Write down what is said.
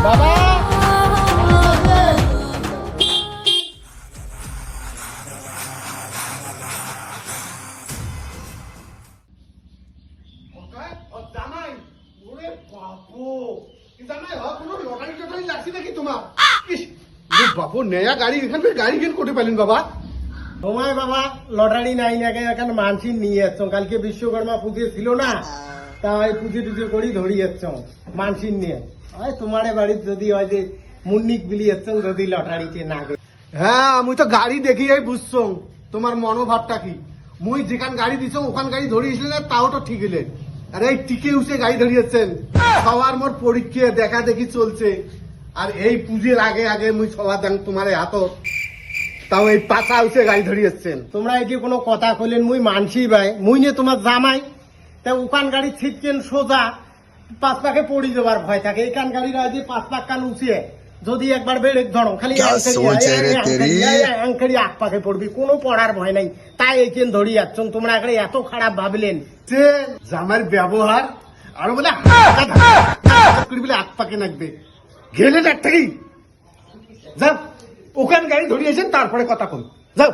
বাবা জামাই, ওরে বাপু, জামাই হ কোনো লটারি টটারি লাগছে নাকি তোমার? ইস, ওরে বাপু, নয়া গাড়ি এখান থেকে গাড়ি কেন করতে পারলেন বাবা? তোমায় বাবা লটারি নাই না এখন মানসি নিয়ে যাচ্ছ, কালকে বিশ্বকর্মা পুজো ছিল না, তাই পুজো টুজো করি ধরি যাচ্ছ মানসি নিয়ে। ওই তোমার বাড়ির যদি হয় যে মুন্নিক বিলি যাচ্ছ যদি লটারিতে না করে। হ্যাঁ, মুই তো গাড়ি দেখিয়াই বুঝছো তোমার মনোভাবটা কি। মুই যেখান গাড়ি দিছ ওখান গাড়ি ধরিয়েছিল না, তাও তো ঠিক হইলে। আর এই টিকে উঠে গাড়ি ধরিয়েছেন, সবার মোর পরীক্ষা দেখা দেখি চলছে। আর এই পুজোর আগে আগে মুই সবার দেন তোমার হাত, তাও এই পাশা উঠে গাড়ি ধরিয়েছেন। তোমরা এটি কোনো কথা কইলেন, মুই মানসি ভাই, মুই নিয়ে তোমার জামাই, তা ওখান গাড়ি ছিটকেন সোজা 5 পাকে পড়ি যাবার ভয় থাকে। এখান গাড়ির আজ 5 পাক কান উঁচিয়ে যদি একবার বেড়ে ধরো খালি আঙ্কারি 8 পাকে পড়বি, কোনো পড়ার ভয় নাই। তাই এইখান ধরি যাচ্ছ তোমরা এখানে এত খারাপ ভাবলেন। জামার ব্যবহার আরো বলে বলে 8 পাকে নাকবে গেলে ডাক্তারি যাও, ওখান গাড়ি ধরিয়েছেন তারপরে কথা কই যাও।